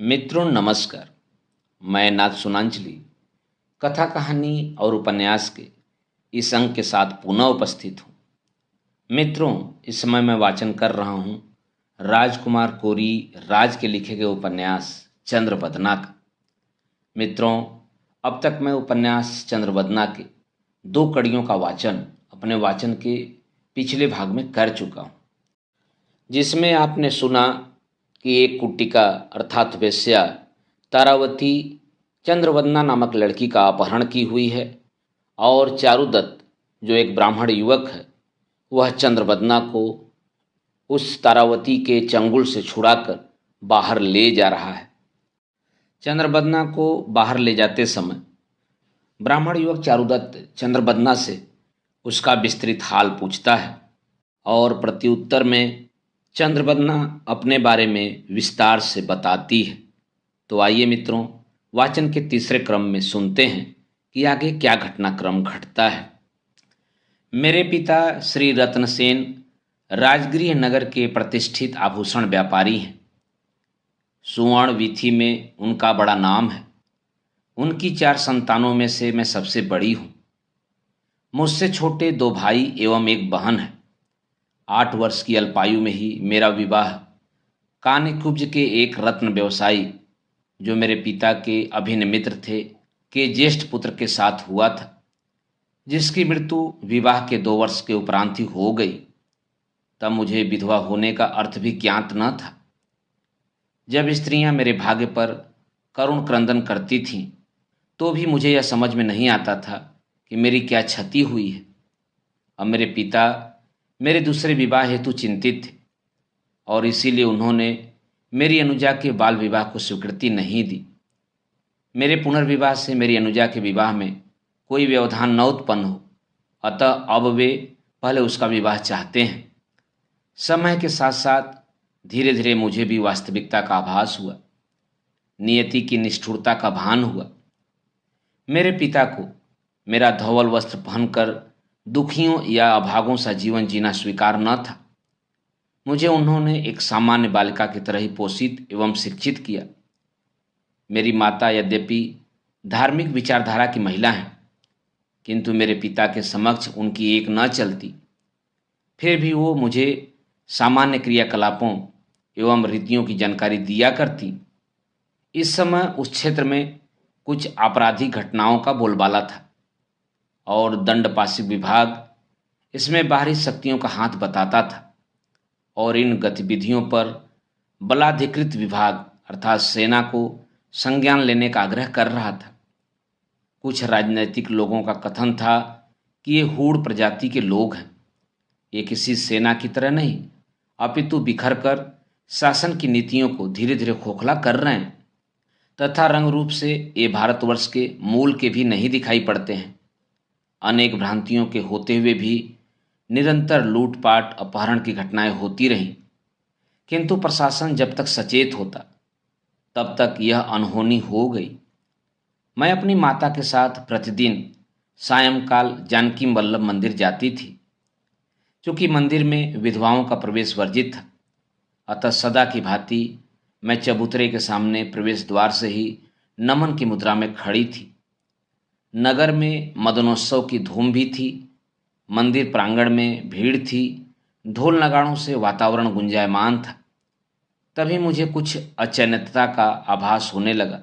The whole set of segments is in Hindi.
मित्रों नमस्कार। मैं नाथ सुनांजलि कथा कहानी और उपन्यास के इस अंक के साथ पुनः उपस्थित हूँ। मित्रों, इस समय मैं वाचन कर रहा हूँ राजकुमार कोरी राज के लिखे गए उपन्यास चंद्रवदना का। मित्रों, अब तक मैं उपन्यास चंद्रवदना के 2 कड़ियों का वाचन अपने वाचन के पिछले भाग में कर चुका हूँ, जिसमें आपने सुना कि एक कुट्टिका अर्थात वेश्या तारावती चंद्रवदना नामक लड़की का अपहरण की हुई है और चारुदत्त जो एक ब्राह्मण युवक है वह चंद्रवदना को उस तारावती के चंगुल से छुड़ाकर बाहर ले जा रहा है। चंद्रवदना को बाहर ले जाते समय ब्राह्मण युवक चारुदत्त चंद्रवदना से उसका विस्तृत हाल पूछता है और प्रत्युत्तर में चंद्रवदना अपने बारे में विस्तार से बताती है। तो आइए मित्रों, वाचन के तीसरे क्रम में सुनते हैं कि आगे क्या घटनाक्रम घटता है। मेरे पिता श्री रत्नसेन राजगृह नगर के प्रतिष्ठित आभूषण व्यापारी हैं। सुवर्ण वीथी में उनका बड़ा नाम है। उनकी 4 संतानों में से मैं सबसे बड़ी हूँ। मुझसे छोटे 2 भाई एवं एक बहन है। 8 वर्ष की अल्पायु में ही मेरा विवाह कानीकुब्ज के एक रत्न व्यवसायी जो मेरे पिता के अभिन्न मित्र थे के ज्येष्ठ पुत्र के साथ हुआ था, जिसकी मृत्यु विवाह के 2 वर्ष के उपरांत ही हो गई। तब मुझे विधवा होने का अर्थ भी ज्ञात न था। जब स्त्रियां मेरे भाग्य पर करुण क्रंदन करती थीं तो भी मुझे यह समझ में नहीं आता था कि मेरी क्या क्षति हुई है। अब मेरे पिता मेरे दूसरे विवाह हेतु चिंतित थे और इसीलिए उन्होंने मेरी अनुजा के बाल विवाह को स्वीकृति नहीं दी। मेरे पुनर्विवाह से मेरी अनुजा के विवाह में कोई व्यवधान न उत्पन्न हो, अतः अब वे पहले उसका विवाह चाहते हैं। समय के साथ साथ धीरे धीरे मुझे भी वास्तविकता का आभास हुआ, नियति की निष्ठुरता का भान हुआ। मेरे पिता को मेरा धवल वस्त्र पहनकर दुखियों या अभागों सा जीवन जीना स्वीकार न था। मुझे उन्होंने एक सामान्य बालिका की तरह ही पोषित एवं शिक्षित किया। मेरी माता यद्यपि धार्मिक विचारधारा की महिला हैं, किंतु मेरे पिता के समक्ष उनकी एक न चलती। फिर भी वो मुझे सामान्य क्रियाकलापों एवं रीतियों की जानकारी दिया करती। इस समय उस क्षेत्र में कुछ आपराधिक घटनाओं का बोलबाला था और दंडपाशिक विभाग इसमें बाहरी शक्तियों का हाथ बताता था और इन गतिविधियों पर बलाधिकृत विभाग अर्थात सेना को संज्ञान लेने का आग्रह कर रहा था। कुछ राजनैतिक लोगों का कथन था कि ये हूण प्रजाति के लोग हैं। ये किसी सेना की तरह नहीं, अपितु बिखर कर शासन की नीतियों को धीरे धीरे खोखला कर रहे हैं तथा रंग रूप से ये भारतवर्ष के मूल के भी नहीं दिखाई पड़ते हैं। अनेक भ्रांतियों के होते हुए भी निरंतर लूटपाट अपहरण की घटनाएं होती रहीं, किंतु प्रशासन जब तक सचेत होता तब तक यह अनहोनी हो गई। मैं अपनी माता के साथ प्रतिदिन सायंकाल जानकी वल्लभ मंदिर जाती थी। चूंकि मंदिर में विधवाओं का प्रवेश वर्जित था, अतः सदा की भांति मैं चबूतरे के सामने प्रवेश द्वार से ही नमन की मुद्रा में खड़ी थी। नगर में मदनोत्सव की धूम भी थी। मंदिर प्रांगण में भीड़ थी। ढोल नगाड़ों से वातावरण गुंजायमान था। तभी मुझे कुछ अचैनता का आभास होने लगा।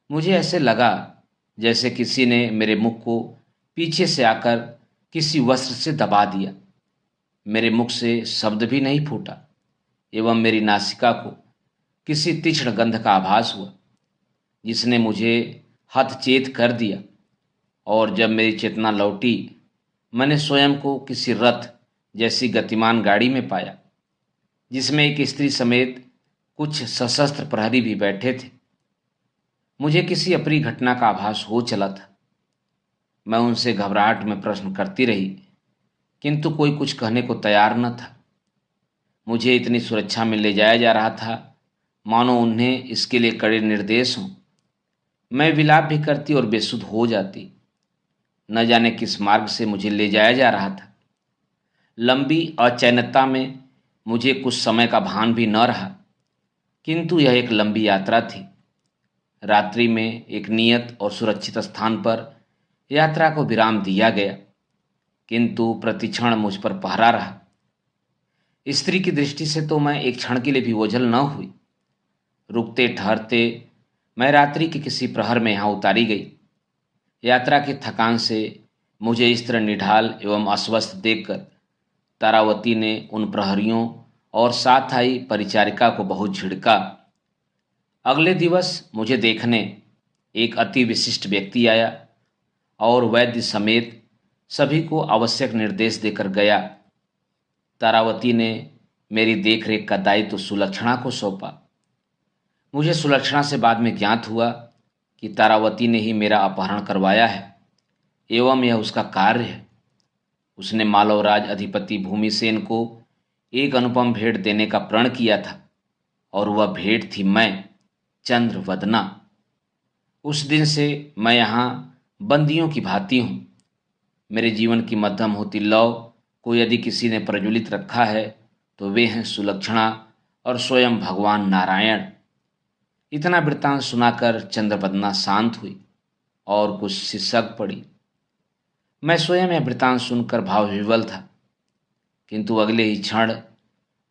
मुझे ऐसे लगा जैसे किसी ने मेरे मुख को पीछे से आकर किसी वस्त्र से दबा दिया। मेरे मुख से शब्द भी नहीं फूटा एवं मेरी नासिका को किसी तीक्ष्ण गंध का आभास हुआ, जिसने मुझे हतचेत कर दिया। और जब मेरी चेतना लौटी, मैंने स्वयं को किसी रथ जैसी गतिमान गाड़ी में पाया, जिसमें एक स्त्री समेत कुछ सशस्त्र प्रहरी भी बैठे थे। मुझे किसी अप्रिय घटना का आभास हो चला था। मैं उनसे घबराहट में प्रश्न करती रही, किंतु कोई कुछ कहने को तैयार न था। मुझे इतनी सुरक्षा में ले जाया जा रहा था मानो उन्हें इसके लिए कड़े निर्देश हों। मैं विलाप भी करती और बेसुध हो जाती। न जाने किस मार्ग से मुझे ले जाया जा रहा था। लंबी अचैनता में मुझे कुछ समय का भान भी न रहा किंतु यह एक लंबी यात्रा थी। रात्रि में एक नियत और सुरक्षित स्थान पर यात्रा को विराम दिया गया, किंतु प्रतिक्षण मुझ पर पहरा रहा। स्त्री की दृष्टि से तो मैं एक क्षण के लिए भी ओझल न हुई। रुकते ठहरते मैं रात्रि के किसी प्रहर में यहाँ उतारी गई। यात्रा की थकान से मुझे इस तरह निढाल एवं अस्वस्थ देखकर तारावती ने उन प्रहरियों और साथ आई परिचारिका को बहुत झिड़का। अगले दिवस मुझे देखने एक अति विशिष्ट व्यक्ति आया और वैद्य समेत सभी को आवश्यक निर्देश देकर गया। तारावती ने मेरी देखरेख का दायित्व सुलक्षणा को सौंपा। मुझे सुलक्षणा से बाद में ज्ञात हुआ कि तारावती ने ही मेरा अपहरण करवाया है एवं यह उसका कार्य है। उसने मालवराज अधिपति भूमिसेन को एक अनुपम भेंट देने का प्रण किया था और वह भेंट थी मैं, चंद्रवदना। उस दिन से मैं यहाँ बंदियों की भांति हूँ। मेरे जीवन की मध्यम होती लौ को यदि किसी ने प्रज्वलित रखा है तो वे हैं सुलक्षणा और स्वयं भगवान नारायण। इतना वृत्तांत सुनाकर चंद्रवदना शांत हुई और कुछ सिसक पड़ी। मैं स्वयं यह वृत्तांत सुनकर भावविह्वल था, किंतु अगले ही क्षण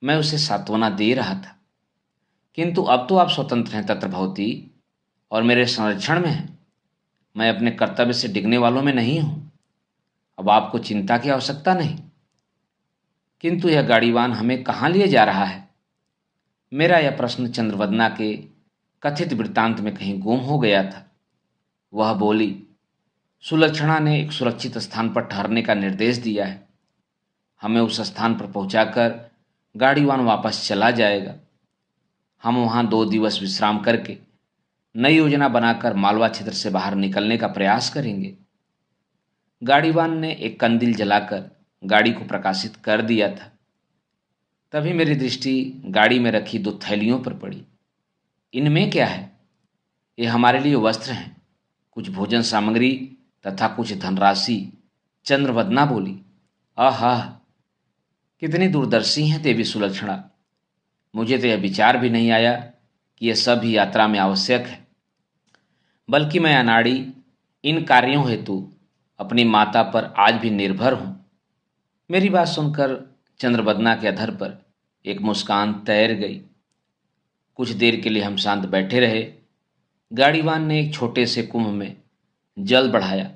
मैं उसे सांत्वना दे रहा था। किंतु अब तो आप स्वतंत्र हैं तत्र भवती और मेरे संरक्षण में हैं। मैं अपने कर्तव्य से डिगने वालों में नहीं हूं। अब आपको चिंता की आवश्यकता नहीं। किंतु यह गाड़ीवान हमें कहाँ लिए जा रहा है? मेरा यह प्रश्न चंद्रवदना के कथित वृत्तांत में कहीं गुम हो गया था। वह बोली, सुलक्षणा ने एक सुरक्षित स्थान पर ठहरने का निर्देश दिया है। हमें उस स्थान पर पहुंचाकर गाड़ीवान वापस चला जाएगा। हम वहां 2 दिवस विश्राम करके नई योजना बनाकर मालवा क्षेत्र से बाहर निकलने का प्रयास करेंगे। गाड़ीवान ने एक कंदील जलाकर गाड़ी को प्रकाशित कर दिया था। तभी मेरी दृष्टि गाड़ी में रखी 2 थैलियों पर पड़ी। इनमें क्या है? ये हमारे लिए वस्त्र हैं, कुछ भोजन सामग्री तथा कुछ धनराशि। चंद्रवदना बोली, आहा, कितनी दूरदर्शी हैं देवी सुलक्षणा। मुझे तो यह विचार भी नहीं आया कि यह सब ही यात्रा में आवश्यक है। बल्कि मैं अनाड़ी इन कार्यों हेतु अपनी माता पर आज भी निर्भर हूँ। मेरी बात सुनकर चंद्रवदना के अधर पर एक मुस्कान तैर गई। कुछ देर के लिए हम शांत बैठे रहे। गाड़ीवान ने एक छोटे से कुंभ में जल बढ़ाया,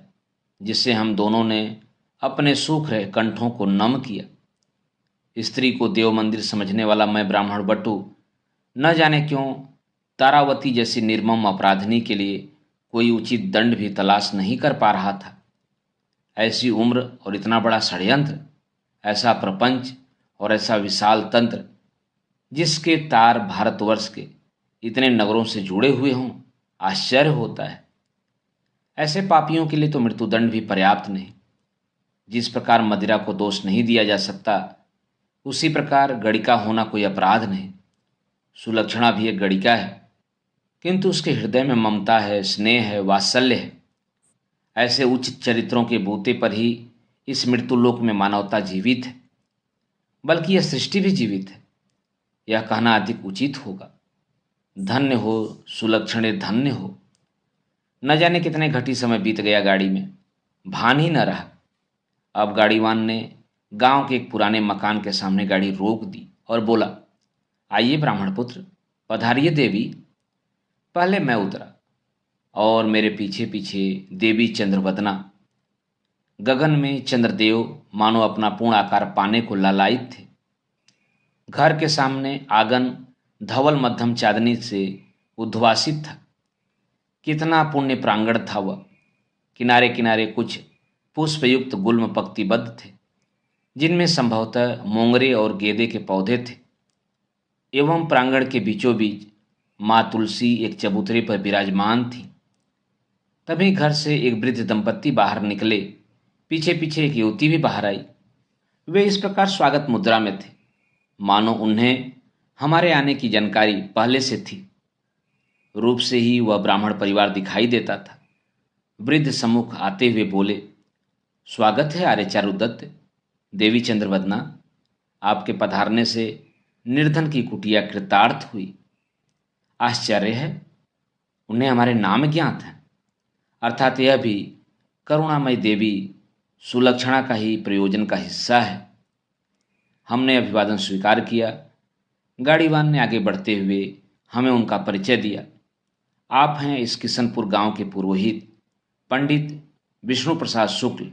जिससे हम दोनों ने अपने सूख रहे कंठों को नम किया। स्त्री को देव मंदिर समझने वाला मैं ब्राह्मण बटु न जाने क्यों तारावती जैसी निर्मम अपराधिनी के लिए कोई उचित दंड भी तलाश नहीं कर पा रहा था। ऐसी उम्र और इतना बड़ा षड्यंत्र, ऐसा प्रपंच और ऐसा विशाल तंत्र जिसके तार भारतवर्ष के इतने नगरों से जुड़े हुए हों, आश्चर्य होता है। ऐसे पापियों के लिए तो मृत्युदंड भी पर्याप्त नहीं। जिस प्रकार मदिरा को दोष नहीं दिया जा सकता, उसी प्रकार गणिका होना कोई अपराध नहीं। सुलक्षणा भी एक गणिका है, किंतु उसके हृदय में ममता है, स्नेह है, वात्सल्य है। ऐसे उच्च चरित्रों के बूते पर ही इस मृत्युलोक में मानवता जीवित है, बल्कि यह सृष्टि भी जीवित है। यह कहना अधिक उचित होगा। धन्य हो सुलक्षणे, धन्य हो। न जाने कितने घटी समय बीत गया गाड़ी में, भान ही न रहा। अब गाड़ीवान ने गांव के एक पुराने मकान के सामने गाड़ी रोक दी और बोला, आइए ब्राह्मण पुत्र, पधारिए देवी। पहले मैं उतरा और मेरे पीछे पीछे देवी चंद्रवदना। गगन में चंद्रदेव मानो अपना पूर्ण आकार पाने को लालायित थे। घर के सामने आंगन धवल मध्यम चांदनी से उद्वासित था। कितना पुण्य प्रांगण था वह। किनारे किनारे कुछ पुष्पयुक्त गुल्म पंक्तिबद्ध थे, जिनमें संभवतः मोंगरे और गेंदे के पौधे थे। एवं प्रांगण के बीचों बीच माँ तुलसी एक चबूतरे पर विराजमान थी। तभी घर से एक वृद्ध दंपत्ति बाहर निकले। पीछे पीछे एक युवती भी बाहर आई। वे इस प्रकार स्वागत मुद्रा में थे, मानो उन्हें हमारे आने की जानकारी पहले से थी। रूप से ही वह ब्राह्मण परिवार दिखाई देता था। वृद्ध सम्मुख आते हुए बोले, स्वागत है आर्य चारुदत्त। देवी चंद्रवदना, आपके पधारने से निर्धन की कुटिया कृतार्थ हुई। आश्चर्य है, उन्हें हमारे नाम ज्ञात हैं, अर्थात यह भी करुणामयी देवी सुलक्षणा का ही प्रयोजन का हिस्सा है। हमने अभिवादन स्वीकार किया। गाड़ीवान ने आगे बढ़ते हुए हमें उनका परिचय दिया। आप हैं इस किशनपुर गांव के पुरोहित पंडित विष्णु प्रसाद शुक्ल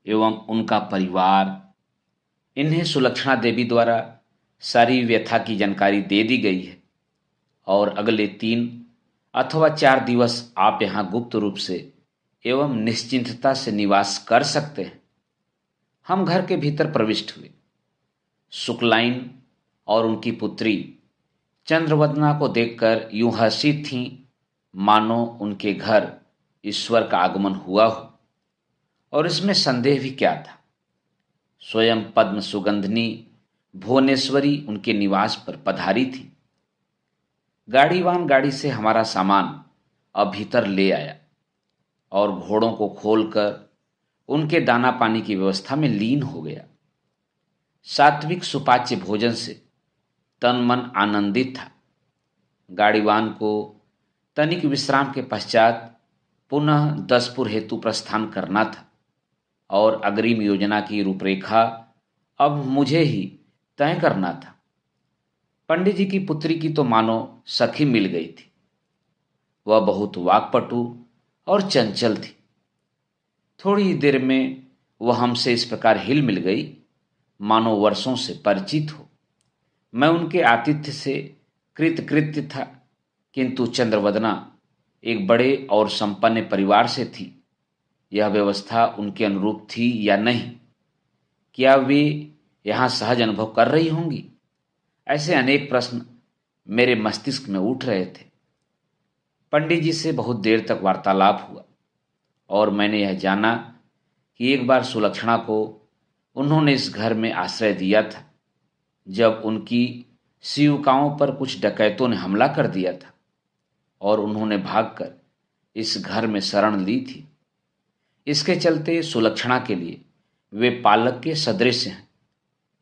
एवं उनका परिवार। इन्हें सुलक्षणा देवी द्वारा सारी व्यथा की जानकारी दे दी गई है और अगले 3 अथवा 4 दिवस आप यहाँ गुप्त रूप से एवं निश्चिंतता से निवास कर सकते हैं। हम घर के भीतर प्रविष्ट हुए। शुक्लाइन और उनकी पुत्री चंद्रवदना को देखकर यूं हंसी थीं मानो उनके घर ईश्वर का आगमन हुआ हो, और इसमें संदेह भी क्या था। स्वयं पद्म सुगंधिनी भुवनेश्वरी उनके निवास पर पधारी थी। गाड़ीवान गाड़ी से हमारा सामान अब भीतर ले आया और घोड़ों को खोलकर उनके दाना पानी की व्यवस्था में लीन हो गया। सात्विक सुपाच्य भोजन से तन मन आनंदित था। गाड़ीवान को तनिक विश्राम के पश्चात पुनः दसपुर हेतु प्रस्थान करना था और अग्रिम योजना की रूपरेखा अब मुझे ही तय करना था। पंडित जी की पुत्री की तो मानो सखी मिल गई थी। वह बहुत वाक्पटु और चंचल थी। थोड़ी ही देर में वह हमसे इस प्रकार हिल मिल गई मानो वर्षों से परिचित हो। मैं उनके आतिथ्य से कृतकृत्य था, किंतु चंद्रवदना एक बड़े और संपन्न परिवार से थी। यह व्यवस्था उनके अनुरूप थी या नहीं? क्या वे यहाँ सहज अनुभव कर रही होंगी? ऐसे अनेक प्रश्न मेरे मस्तिष्क में उठ रहे थे। पंडित जी से बहुत देर तक वार्तालाप हुआ और मैंने यह जाना कि एक बार सुलक्षणा को उन्होंने इस घर में आश्रय दिया था जब उनकी सेविकाओं पर कुछ डकैतों ने हमला कर दिया था और उन्होंने भागकर इस घर में शरण ली थी। इसके चलते सुलक्षणा के लिए वे पालक के सदृश हैं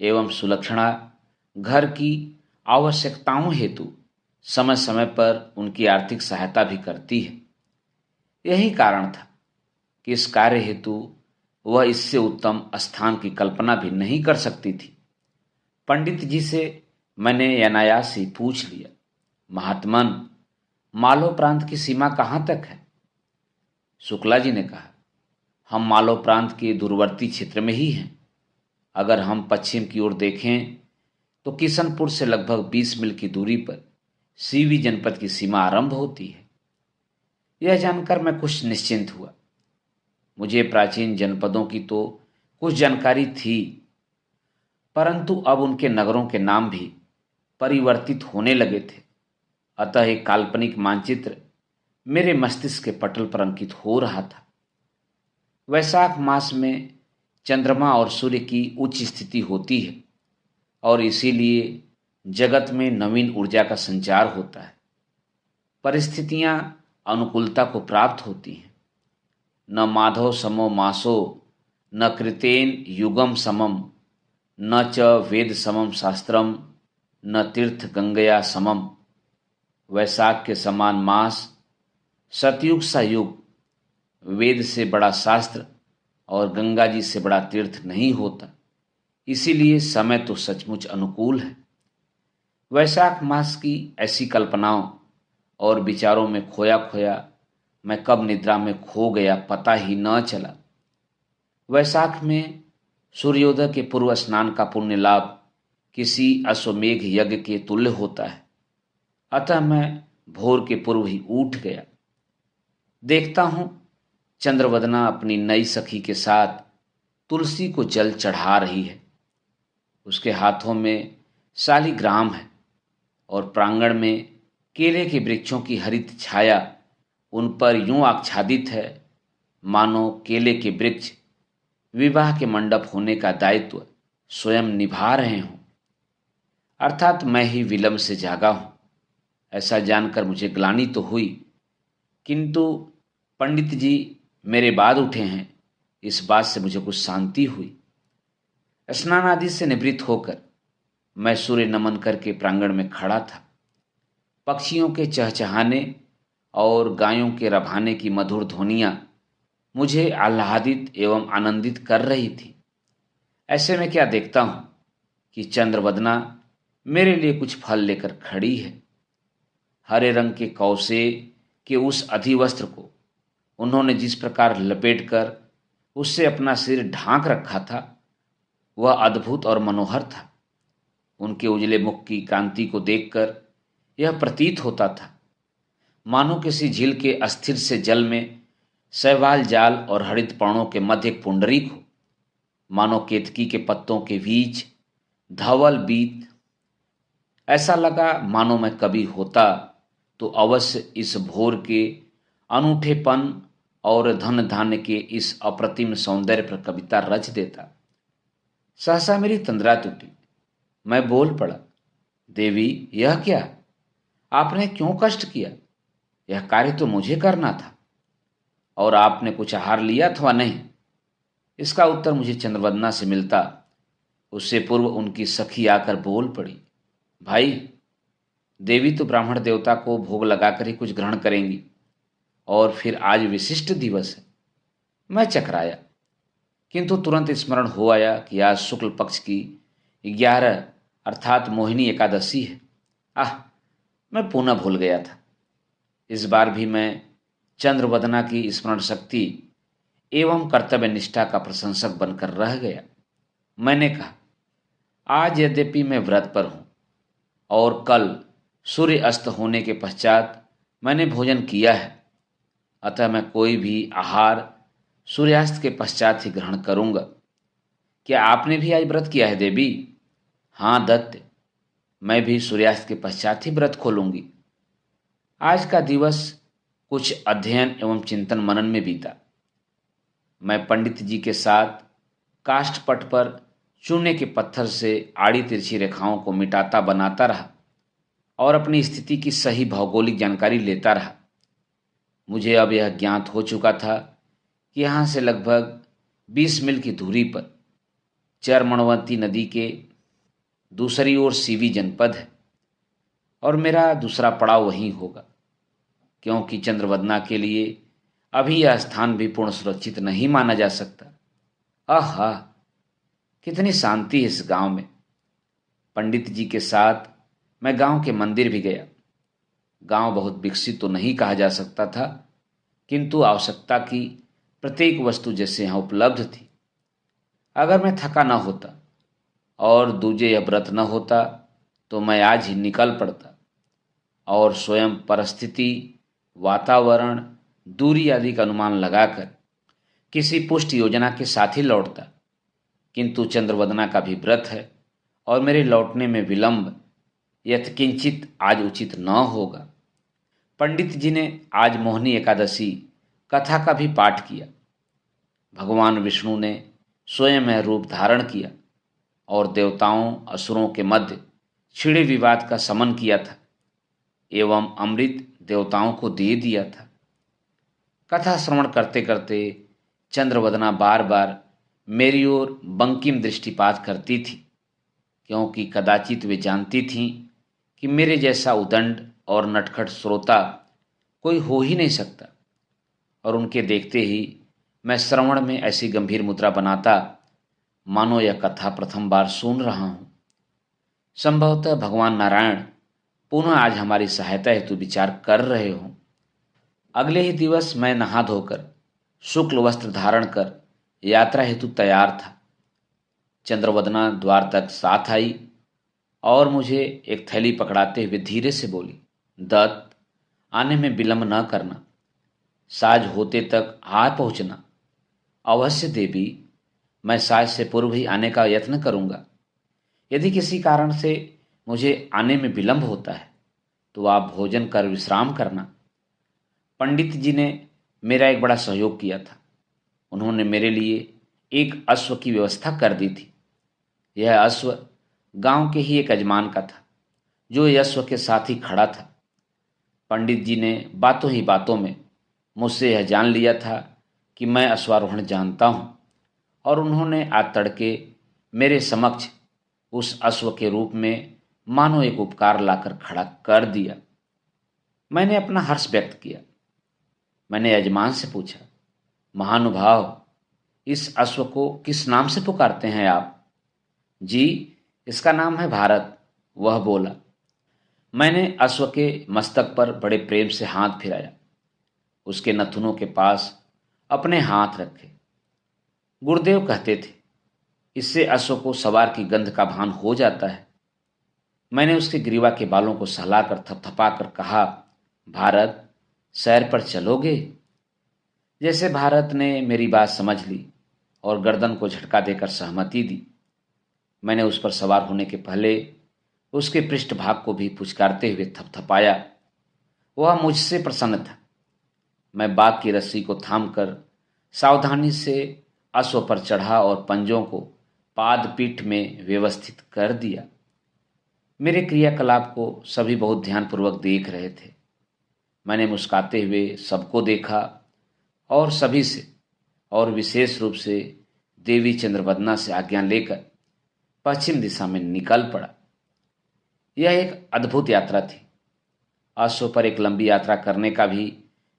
एवं सुलक्षणा घर की आवश्यकताओं हेतु समय समय पर उनकी आर्थिक सहायता भी करती है। यही कारण था कि इस कार्य हेतु वह इससे उत्तम स्थान की कल्पना भी नहीं कर सकती थी। पंडित जी से मैंने अनायास ही पूछ लिया, महात्मन, मालो प्रांत की सीमा कहाँ तक है? शुक्ला जी ने कहा, हम मालो प्रांत के दूरवर्ती क्षेत्र में ही हैं। अगर हम पश्चिम की ओर देखें तो किशनपुर से लगभग 20 मील की दूरी पर सीवी जनपद की सीमा आरंभ होती है। यह जानकर मैं कुछ निश्चिंत हुआ। मुझे प्राचीन जनपदों की तो कुछ जानकारी थी, परंतु अब उनके नगरों के नाम भी परिवर्तित होने लगे थे। अतः एक काल्पनिक मानचित्र मेरे मस्तिष्क के पटल पर अंकित हो रहा था। वैशाख मास में चंद्रमा और सूर्य की उच्च स्थिति होती है और इसीलिए जगत में नवीन ऊर्जा का संचार होता है। परिस्थितियां अनुकूलता को प्राप्त होती हैं। न माधव समो मासो न कृतेन युगम समम न च वेद समम शास्त्रम न तीर्थ गंगया समम। वैशाख के समान मास, सतयुग सा युग, वेद से बड़ा शास्त्र और गंगा जी से बड़ा तीर्थ नहीं होता। इसीलिए समय तो सचमुच अनुकूल है। वैशाख मास की ऐसी कल्पनाओं और विचारों में खोया खोया मैं कब निद्रा में खो गया पता ही न चला। वैशाख में सूर्योदय के पूर्व स्नान का पुण्य लाभ किसी अश्वमेघ यज्ञ के तुल्य होता है। अतः मैं भोर के पूर्व ही उठ गया। देखता हूं चंद्रवदना अपनी नई सखी के साथ तुलसी को जल चढ़ा रही है। उसके हाथों में शालिग्राम है और प्रांगण में केले के वृक्षों की हरित छाया उन पर यूं आच्छादित है मानो केले के वृक्ष विवाह के मंडप होने का दायित्व स्वयं निभा रहे हों। अर्थात मैं ही विलंब से जागा हूं। ऐसा जानकर मुझे ग्लानि तो हुई, किंतु पंडित जी मेरे बाद उठे हैं, इस बात से मुझे कुछ शांति हुई। स्नान आदि से निवृत्त होकर मैं सूर्य नमन करके प्रांगण में खड़ा था। पक्षियों के चहचहाने और गायों के रभाने की मधुर ध्वनियाँ मुझे आह्लादित एवं आनंदित कर रही थी। ऐसे में क्या देखता हूँ कि चंद्रवदना मेरे लिए कुछ फल लेकर खड़ी है। हरे रंग के कौसे के उस अधिवस्त्र को उन्होंने जिस प्रकार लपेटकर उससे अपना सिर ढांक रखा था, वह अद्भुत और मनोहर था। उनके उजले मुख की कांति को देखकर यह प्रतीत होता था मानो किसी झील के अस्थिर से जल में शैवाल जाल और हरित पर्णों के मध्य एक पुंडरीक हो, मानो केतकी के पत्तों के बीच धवल बीत। ऐसा लगा मानो मैं कभी होता तो अवश्य इस भोर के अनूठेपन और धन धान्य के इस अप्रतिम सौंदर्य पर कविता रच देता। सहसा मेरी तंद्रा टूटी। मैं बोल पड़ा, देवी यह क्या? आपने क्यों कष्ट किया? यह कार्य तो मुझे करना था। और आपने कुछ आहार लिया अथवा नहीं? इसका उत्तर मुझे चंद्रवदना से मिलता उससे पूर्व उनकी सखी आकर बोल पड़ी, भाई देवी तो ब्राह्मण देवता को भोग लगाकर ही कुछ ग्रहण करेंगी और फिर आज विशिष्ट दिवस है। मैं चकराया, किंतु तुरंत स्मरण हो आया कि आज शुक्ल पक्ष की 11 अर्थात मोहिनी एकादशी है। मैं पुनः भूल गया था। इस बार भी मैं चंद्रवदना की स्मरण शक्ति एवं कर्तव्य निष्ठा का प्रशंसक बनकर रह गया। मैंने कहा, आज यद्यपि मैं व्रत पर हूँ और कल सूर्य अस्त होने के पश्चात मैंने भोजन किया है, अतः मैं कोई भी आहार सूर्यास्त के पश्चात ही ग्रहण करूँगा। क्या आपने भी आज व्रत किया है देवी? हाँ दैत्य, मैं भी सूर्यास्त के पश्चात ही व्रत खोलूंगी। आज का दिवस कुछ अध्ययन एवं चिंतन मनन में बीता। मैं पंडित जी के साथ काष्ठपट पर चूने के पत्थर से आड़ी तिरछी रेखाओं को मिटाता बनाता रहा और अपनी स्थिति की सही भौगोलिक जानकारी लेता रहा। मुझे अब यह ज्ञात हो चुका था कि यहाँ से लगभग 20 मील की दूरी पर चरमणवती नदी के दूसरी ओर सीवी जनपद है और मेरा दूसरा पड़ाव वहीं होगा, क्योंकि चंद्रवदना के लिए अभी यह स्थान भी पूर्ण सुरक्षित नहीं माना जा सकता। आहा, कितनी शांति है इस गांव में। पंडित जी के साथ मैं गांव के मंदिर भी गया। गांव बहुत विकसित तो नहीं कहा जा सकता था, किंतु आवश्यकता की प्रत्येक वस्तु जैसे यहाँ उपलब्ध थी। अगर मैं थका न होता और दूजे यह व्रत न होता तो मैं आज ही निकल पड़ता और स्वयं परिस्थिति, वातावरण, दूरी आदि का अनुमान लगाकर किसी पुष्ट योजना के साथ ही लौटता। किंतु चंद्रवदना का भी व्रत है और मेरे लौटने में विलंब यत्किंचित आज उचित न होगा। पंडित जी ने आज मोहिनी एकादशी कथा का भी पाठ किया। भगवान विष्णु ने स्वयं यह रूप धारण किया और देवताओं असुरों के मध्य छिड़े विवाद का शमन किया था एवं अमृत देवताओं को दे दिया था। कथा श्रवण करते करते चंद्रवदना बार बार मेरी ओर बंकिम दृष्टिपात करती थी, क्योंकि कदाचित वे जानती थीं कि मेरे जैसा उदंड और नटखट श्रोता कोई हो ही नहीं सकता। और उनके देखते ही मैं श्रवण में ऐसी गंभीर मुद्रा बनाता मानो यह कथा प्रथम बार सुन रहा हूँ। संभवतः भगवान नारायण पुनः आज हमारी सहायता हेतु विचार कर रहे हों। अगले ही दिवस मैं नहा धोकर शुक्ल वस्त्र धारण कर यात्रा हेतु तैयार था। चंद्रवदना द्वार तक साथ आई और मुझे एक थैली पकड़ाते हुए धीरे से बोली, दत्त, आने में विलंब न करना, साज होते तक आ पहुंचना। अवश्य देवी, मैं साज से पूर्व ही आने का यत्न करूंगा। यदि किसी कारण से मुझे आने में विलंब होता है तो आप भोजन कर विश्राम करना। पंडित जी ने मेरा एक बड़ा सहयोग किया था। उन्होंने मेरे लिए एक अश्व की व्यवस्था कर दी थी। यह अश्व गांव के ही एक यजमान का था, जो अश्व के साथ ही खड़ा था। पंडित जी ने बातों ही बातों में मुझसे यह जान लिया था कि मैं अश्वारोहण जानता हूँ, और उन्होंने आज तड़के मेरे समक्ष उस अश्व के रूप में मानो एक उपकार लाकर खड़ा कर दिया। मैंने अपना हर्ष व्यक्त किया। मैंने यजमान से पूछा, महानुभाव, इस अश्व को किस नाम से पुकारते हैं आप? जी, इसका नाम है भारत, वह बोला। मैंने अश्व के मस्तक पर बड़े प्रेम से हाथ फिराया, उसके नथुनों के पास अपने हाथ रखे। गुरुदेव कहते थे, इससे अश्व को सवार की गंध का भान हो जाता है। मैंने उसके ग्रीवा के बालों को सहलाकर थपथपाकर कहा, भारत, सैर पर चलोगे? जैसे भारत ने मेरी बात समझ ली और गर्दन को झटका देकर सहमति दी। मैंने उस पर सवार होने के पहले उसके पृष्ठभाग को भी पुचकारते हुए थपथपाया। वह मुझसे प्रसन्न था। मैं बाग की रस्सी को थामकर सावधानी से अश्व पर चढ़ा और पंजों को पाद पीठ में व्यवस्थित कर दिया। मेरे क्रियाकलाप को सभी बहुत ध्यानपूर्वक देख रहे थे। मैंने मुस्कुराते हुए सबको देखा और सभी से, और विशेष रूप से देवी चंद्रवदना से आज्ञा लेकर पश्चिम दिशा में निकल पड़ा। यह एक अद्भुत यात्रा थी। अश्व पर एक लंबी यात्रा करने का भी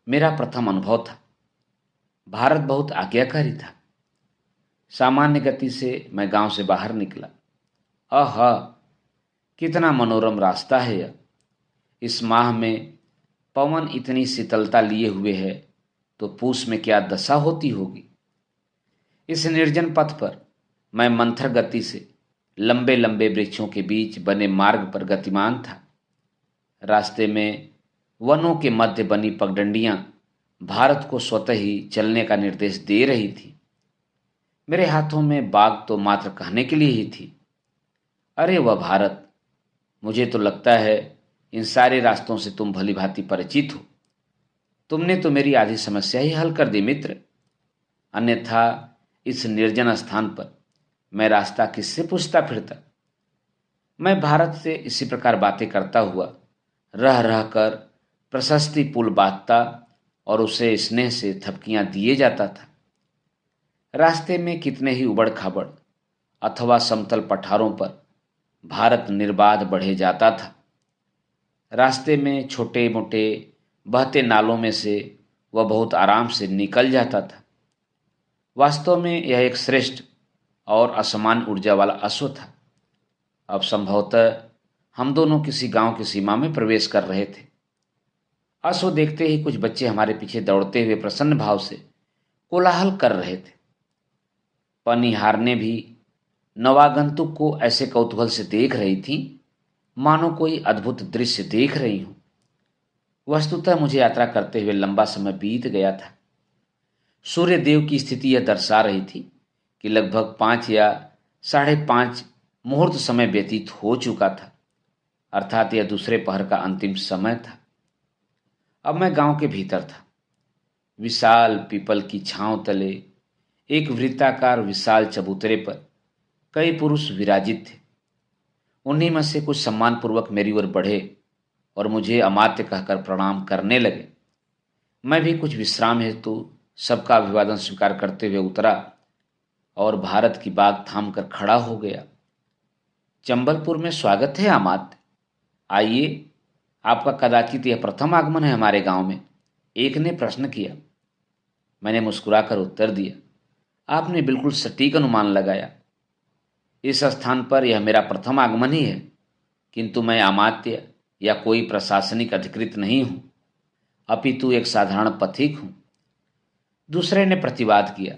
मेरा प्रथम अनुभव था। भारत बहुत आज्ञाकारी था। सामान्य गति से मैं गांव से बाहर निकला। आहा, कितना मनोरम रास्ता है यह। इस माह में पवन इतनी शीतलता लिए हुए है तो पूस में क्या दशा होती होगी। इस निर्जन पथ पर मैं मंथर गति से लंबे लंबे वृक्षों के बीच बने मार्ग पर गतिमान था। रास्ते में वनों के मध्य बनी पगडंडियां भारत को स्वतः ही चलने का निर्देश दे रही थी। मेरे हाथों में बाग तो मात्र कहने के लिए ही थी। अरे वह भारत, मुझे तो लगता है इन सारे रास्तों से तुम भली भांति परिचित हो। तुमने तो मेरी आधी समस्या ही हल कर दी मित्र। अन्यथा इस निर्जन स्थान पर मैं रास्ता किससे पूछता फिरता। मैं भारत से इसी प्रकार बातें करता हुआ रह रह कर प्रशस्ति पुल बांधता और उसे स्नेह से थपकियां दिए जाता था। रास्ते में कितने ही उबड़ खाबड़ अथवा समतल पठारों पर भारत निर्बाध बढ़े जाता था। रास्ते में छोटे मोटे बहते नालों में से वह बहुत आराम से निकल जाता था। वास्तव में यह एक श्रेष्ठ और असमान ऊर्जा वाला अश्व था। अब संभवतः हम दोनों किसी गांव की सीमा में प्रवेश कर रहे थे। अश्व देखते ही कुछ बच्चे हमारे पीछे दौड़ते हुए प्रसन्न भाव से कोलाहल कर रहे थे। पनिहारने भी नवागंतुक को ऐसे कौतूहल से देख रही थी मानो कोई अद्भुत दृश्य देख रही हूं। वस्तुतः मुझे यात्रा करते हुए लंबा समय बीत गया था। सूर्य देव की स्थिति यह दर्शा रही थी कि लगभग 5 या 5:30 मुहूर्त समय व्यतीत हो चुका था, अर्थात यह दूसरे पहर का अंतिम समय था। अब मैं गांव के भीतर था। विशाल पीपल की छांव तले एक वृत्ताकार विशाल चबूतरे पर कई पुरुष विराजित थे। उन्हीं में से कुछ सम्मानपूर्वक मेरी ओर बढ़े और मुझे अमात्य कहकर प्रणाम करने लगे। मैं भी कुछ विश्राम हेतु सबका अभिवादन स्वीकार करते हुए उतरा और भारत की बाग थाम कर खड़ा हो गया। चंबलपुर में स्वागत है अमात्य। आइए, आपका कदाचित यह प्रथम आगमन है हमारे गांव में, एक ने प्रश्न किया। मैंने मुस्कुराकर उत्तर दिया, आपने बिल्कुल सटीक अनुमान लगाया। इस स्थान पर यह मेरा प्रथम आगमन ही है, किंतु मैं अमात्य या कोई प्रशासनिक अधिकृत नहीं हूं, अपितु एक साधारण पथिक हूं। दूसरे ने प्रतिवाद किया,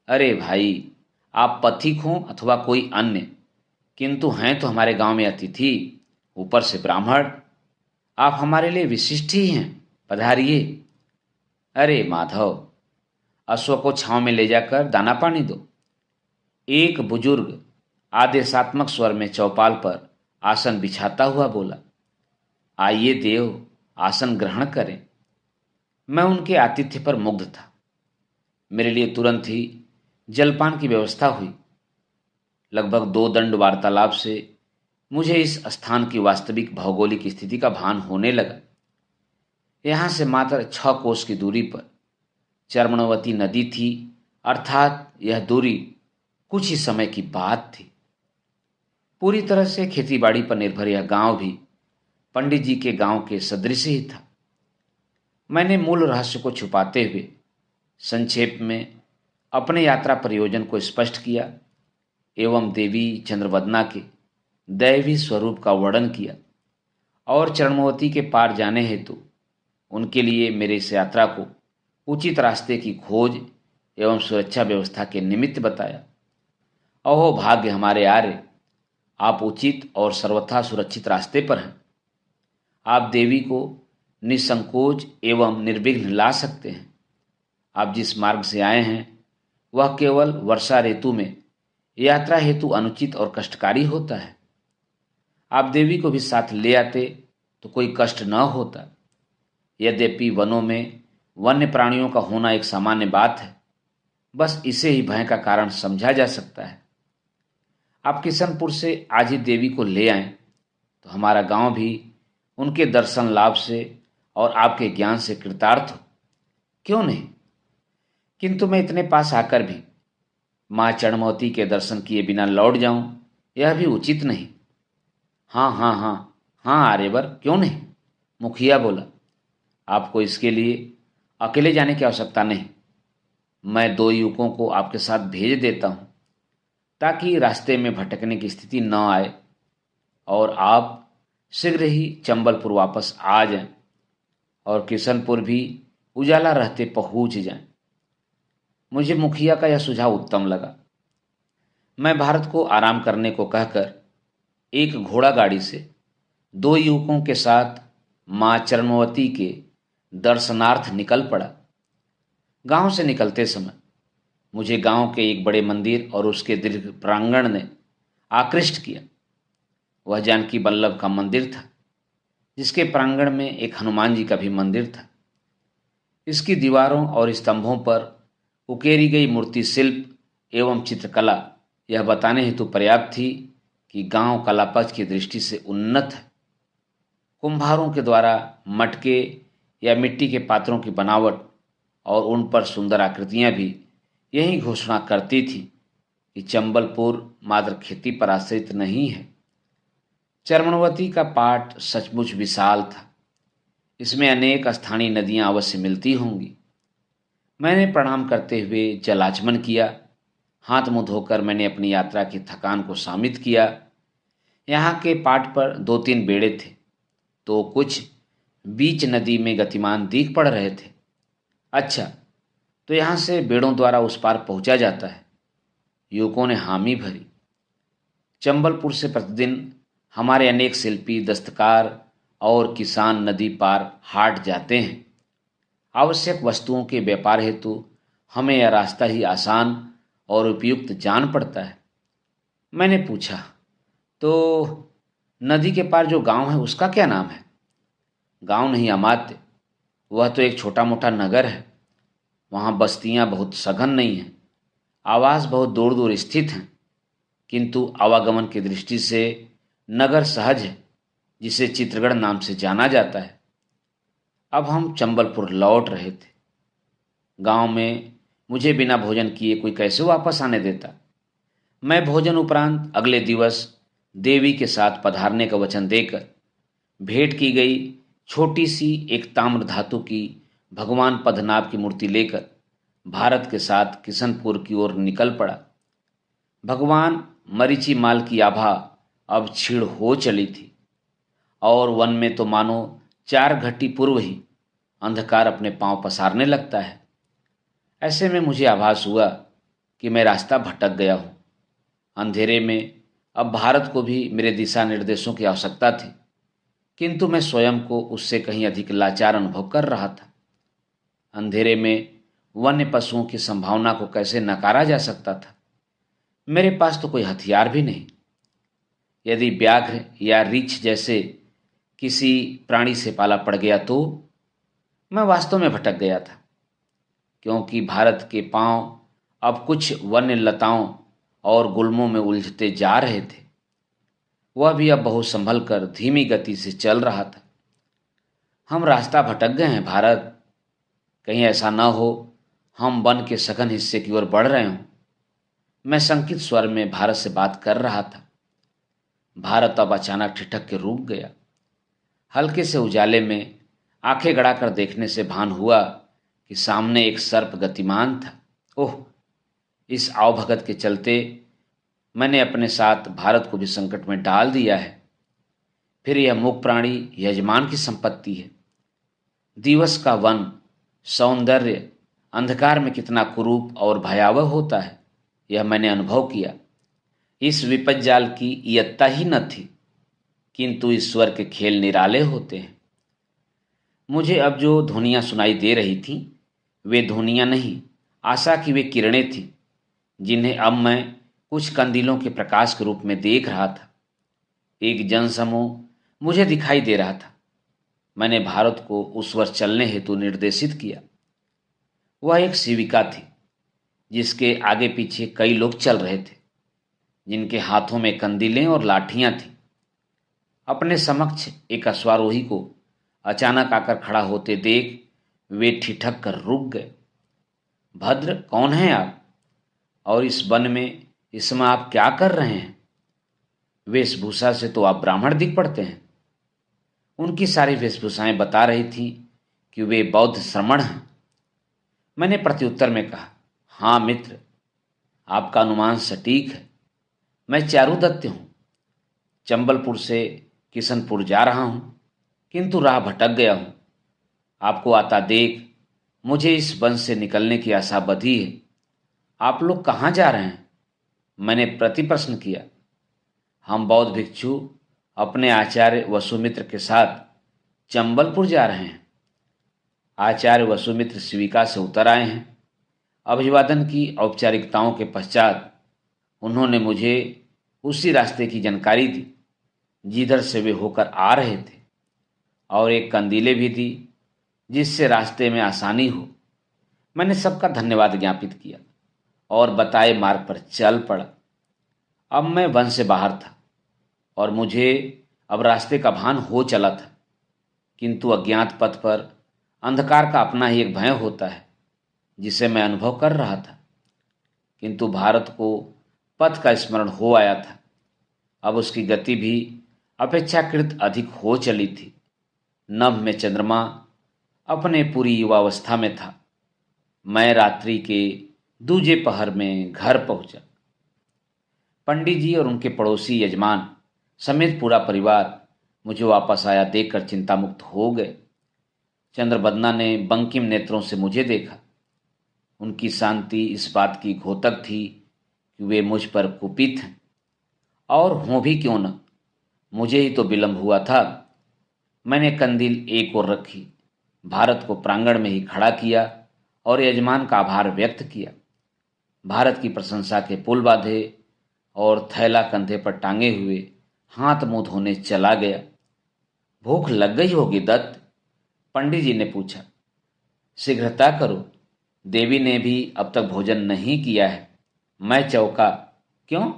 अरे भाई, आप पथिक हों अथवा कोई अन्य, किंतु हैं तो हमारे गांव में अतिथि, ऊपर से ब्राह्मण। आप हमारे लिए विशिष्ट ही हैं, पधारिए। अरे माधव, अश्व को छांव में ले जाकर दाना पानी दो। एक बुजुर्ग आदेशात्मक स्वर में चौपाल पर आसन बिछाता हुआ बोला। आइए देव, आसन ग्रहण करें। मैं उनके आतिथ्य पर मुग्ध था। मेरे लिए तुरंत ही जलपान की व्यवस्था हुई। लगभग 2 दंड वार्तालाप से मुझे इस स्थान की वास्तविक भौगोलिक स्थिति का भान होने लगा। यहाँ से मात्र 6 कोस की दूरी पर चर्मणवती नदी थी, अर्थात यह दूरी कुछ ही समय की बात थी। पूरी तरह से खेतीबाड़ी पर निर्भर यह गांव भी पंडित जी के गांव के सदृश ही था। मैंने मूल रहस्य को छुपाते हुए संक्षेप में अपने यात्रा प्रयोजन को स्पष्ट किया एवं देवी चंद्रवदना के दैवी स्वरूप का वर्णन किया और चरणमवती के पार जाने हेतु उनके लिए मेरे इस यात्रा को उचित रास्ते की खोज एवं सुरक्षा व्यवस्था के निमित्त बताया। अहो भाग्य हमारे आर्य, आप उचित और सर्वथा सुरक्षित रास्ते पर हैं। आप देवी को निसंकोच एवं निर्विघ्न ला सकते हैं। आप जिस मार्ग से आए हैं वह केवल वर्षा ऋतु में यात्रा हेतु अनुचित और कष्टकारी होता है। आप देवी को भी साथ ले आते तो कोई कष्ट न होता। यद्यपि वनों में वन्य प्राणियों का होना एक सामान्य बात है, बस इसे ही भय का कारण समझा जा सकता है। आप किशनपुर से आज ही देवी को ले आएं तो हमारा गांव भी उनके दर्शन लाभ से और आपके ज्ञान से कृतार्थ हो, क्यों नहीं। किंतु मैं इतने पास आकर भी माँ चरणमवती के दर्शन किए बिना लौट जाऊं, यह भी उचित नहीं। हाँ हाँ हाँ हाँ आर्यवर, क्यों नहीं, मुखिया बोला। आपको इसके लिए अकेले जाने की आवश्यकता नहीं। मैं 2 युवकों को आपके साथ भेज देता हूं ताकि रास्ते में भटकने की स्थिति न आए और आप शीघ्र ही चंबलपुर वापस आ जाएं और किशनपुर भी उजाला रहते पहुंच जाएं। मुझे मुखिया का यह सुझाव उत्तम लगा। मैं भारत को आराम करने को कहकर एक घोड़ा गाड़ी से 2 युवकों के साथ मां चरणवती के दर्शनार्थ निकल पड़ा। गांव से निकलते समय मुझे गांव के एक बड़े मंदिर और उसके दीर्घ प्रांगण ने आकृष्ट किया। वह जानकी वल्लभ का मंदिर था, जिसके प्रांगण में एक हनुमान जी का भी मंदिर था। इसकी दीवारों और स्तंभों पर उकेरी गई मूर्ति शिल्प एवं चित्रकला यह बताने हेतु पर्याप्त थी कि गांव कला पक्ष की दृष्टि से उन्नत है। कुम्हारों के द्वारा मटके या मिट्टी के पात्रों की बनावट और उन पर सुंदर आकृतियां भी यही घोषणा करती थी कि चंबलपुर मात्र खेती पर आश्रित नहीं है। चरणवती का पाट सचमुच विशाल था। इसमें अनेक स्थानीय नदियां अवश्य मिलती होंगी। मैंने प्रणाम करते हुए जलाचमन किया। हाथ मुंह धोकर मैंने अपनी यात्रा की थकान को शामित किया। यहाँ के पाट पर 2-3 बेड़े थे तो कुछ बीच नदी में गतिमान दिख पड़ रहे थे। अच्छा, तो यहाँ से बेड़ों द्वारा उस पार पहुंचा जाता है। युवकों ने हामी भरी। चंबलपुर से प्रतिदिन हमारे अनेक शिल्पी, दस्तकार और किसान नदी पार हाट जाते हैं। आवश्यक वस्तुओं के व्यापार हेतु हमें यह रास्ता ही आसान और उपयुक्त जान पड़ता है। मैंने पूछा, तो नदी के पार जो गांव है उसका क्या नाम है? गांव नहीं अमात्य, वह तो एक छोटा मोटा नगर है। वहाँ बस्तियाँ बहुत सघन नहीं हैं, आवास बहुत दूर दूर स्थित हैं, किंतु आवागमन की दृष्टि से नगर सहज है, जिसे चित्रगढ़ नाम से जाना जाता है। अब हम चंबलपुर लौट रहे थे। गांव में मुझे बिना भोजन किए कोई कैसे वापस आने देता। मैं भोजन उपरांत अगले दिवस देवी के साथ पधारने का वचन देकर भेंट की गई छोटी सी एक ताम्र धातु की भगवान पद्मनाभ की मूर्ति लेकर भारत के साथ किशनपुर की ओर निकल पड़ा। भगवान मरीचि माल की आभा अब क्षीण हो चली थी और वन में तो मानो 4 घटी पूर्व ही अंधकार अपने पांव पसारने लगता है। ऐसे में मुझे आभास हुआ कि मैं रास्ता भटक गया हूँ। अंधेरे में अब भारत को भी मेरे दिशा निर्देशों की आवश्यकता थी, किंतु मैं स्वयं को उससे कहीं अधिक लाचार अनुभव कर रहा था। अंधेरे में वन्य पशुओं की संभावना को कैसे नकारा जा सकता था? मेरे पास तो कोई हथियार भी नहीं। यदि व्याघ्र या रीछ जैसे किसी प्राणी से पाला पड़ गया तो मैं वास्तव में भटक गया था, क्योंकि भारत के पांव अब कुछ वन्य लताओं और गुल्मों में उलझते जा रहे थे। वह भी अब बहुत संभल कर धीमी गति से चल रहा था। हम रास्ता भटक गए हैं भारत। कहीं ऐसा न हो हम वन के सघन हिस्से की ओर बढ़ रहे हों। मैं शंकित स्वर में भारत से बात कर रहा था। भारत अब अचानक ठिठक के रुक गया। हल्के से उजाले में आंखें गड़ाकर देखने से भान हुआ कि सामने एक सर्प गतिमान था। ओह! इस आवभगत के चलते मैंने अपने साथ भारत को भी संकट में डाल दिया है। फिर यह मूक प्राणी यजमान की संपत्ति है। दिवस का वन सौंदर्य अंधकार में कितना कुरूप और भयावह होता है, यह मैंने अनुभव किया। इस विपद जाल की इयत्ता ही न थी, किंतु ईश्वर के खेल निराले होते हैं। मुझे अब जो ध्वनियाँ सुनाई दे रही थीं, वे ध्वनियाँ नहीं, आशा की वे किरणें थीं, जिन्हें अब मैं कुछ कंदीलों के प्रकाश के रूप में देख रहा था। एक जनसमूह मुझे दिखाई दे रहा था। मैंने भारत को उस वर्ष चलने हेतु निर्देशित किया। वह एक सेविका थी, जिसके आगे पीछे कई लोग चल रहे थे, जिनके हाथों में कंदीलें और लाठियां थीं। अपने समक्ष एक अश्वारोही को अचानक आकर खड़ा होते देख वे ठिठक कर रुक गए। भद्र, कौन हैं आप? और इस वन में इस समय आप क्या कर रहे हैं? वेशभूषा से तो आप ब्राह्मण दिख पड़ते हैं। उनकी सारी वेशभूषाएं बता रही थीं कि वे बौद्ध श्रमण हैं। मैंने प्रत्युत्तर में कहा, हाँ मित्र, आपका अनुमान सटीक है। मैं चारुदत्त हूँ, चंबलपुर से किशनपुर जा रहा हूँ, किंतु राह भटक गया हूँ। आपको आता देख मुझे इस वन से निकलने की आशा बधी है। आप लोग कहाँ जा रहे हैं? मैंने प्रति प्रश्न किया। हम बौद्ध भिक्षु अपने आचार्य वसुमित्र के साथ चंबलपुर जा रहे हैं। आचार्य वसुमित्र शिविका से उतर आए हैं। अभिवादन की औपचारिकताओं के पश्चात उन्होंने मुझे उसी रास्ते की जानकारी दी जिधर से वे होकर आ रहे थे, और एक कंदीले भी दी जिससे रास्ते में आसानी हो। मैंने सबका धन्यवाद ज्ञापित किया और बताए मार्ग पर चल पड़ा। अब मैं वन से बाहर था और मुझे अब रास्ते का भान हो चला था, किंतु अज्ञात पथ पर अंधकार का अपना ही एक भय होता है, जिसे मैं अनुभव कर रहा था। किंतु भारत को पथ का स्मरण हो आया था। अब उसकी गति भी अपेक्षाकृत अधिक हो चली थी। नभ में चंद्रमा अपने पूरी युवावस्था में था। मैं रात्रि के दूजे पहर में घर पहुंचा। पंडित जी और उनके पड़ोसी यजमान समेत पूरा परिवार मुझे वापस आया देखकर चिंतामुक्त हो गए। चंद्रबदना ने बंकिम नेत्रों से मुझे देखा। उनकी शांति इस बात की घोतक थी कि वे मुझ पर कुपित हैं, और हों भी क्यों न, मुझे ही तो विलंब हुआ था। मैंने कंदील एक ओर रखी, भारत को प्रांगण में ही खड़ा किया और यजमान का आभार व्यक्त किया। भारत की प्रशंसा के पुल बांधे और थैला कंधे पर टांगे हुए हाथ मुंह धोने चला गया। भूख लग गई होगी दत्त? पंडित जी ने पूछा। शीघ्रता करो, देवी ने भी अब तक भोजन नहीं किया है। मैं चौंका। क्यों?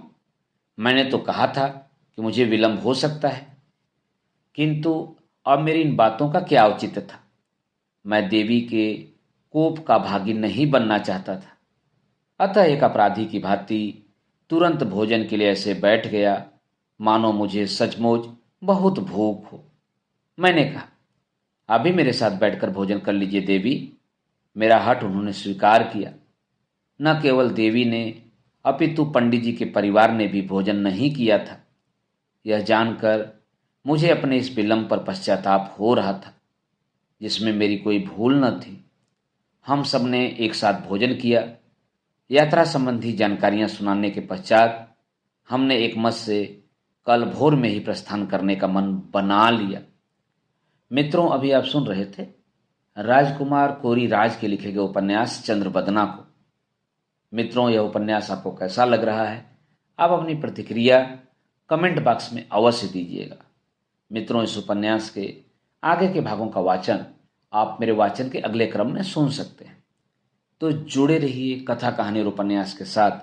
मैंने तो कहा था कि मुझे विलंब हो सकता है, किंतु अब मेरी इन बातों का क्या औचित्य था? मैं देवी के कोप का भागी नहीं बनना चाहता था। अतः एक अपराधी की भांति तुरंत भोजन के लिए ऐसे बैठ गया मानो मुझे सचमुच बहुत भूख हो। मैंने कहा, अभी मेरे साथ बैठकर भोजन कर लीजिए देवी। मेरा हठ उन्होंने स्वीकार किया। न केवल देवी ने अपितु पंडित जी के परिवार ने भी भोजन नहीं किया था। यह जानकर मुझे अपने इस विलंब पर पश्चाताप हो रहा था, जिसमें मेरी कोई भूल न थी। हम सब ने एक साथ भोजन किया। यात्रा संबंधी जानकारियां सुनाने के पश्चात हमने एक मत से कल भोर में ही प्रस्थान करने का मन बना लिया। मित्रों, अभी आप सुन रहे थे राजकुमार कोरी राज के लिखे गए उपन्यास चंद्रबदना को। मित्रों, यह उपन्यास आपको कैसा लग रहा है? आप अपनी प्रतिक्रिया कमेंट बॉक्स में अवश्य दीजिएगा। मित्रों, इस उपन्यास के आगे के भागों का वाचन आप मेरे वाचन के अगले क्रम में सुन सकते हैं। तो जुड़े रहिए कथा कहानी और उपन्यास के साथ।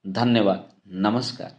धन्यवाद। नमस्कार।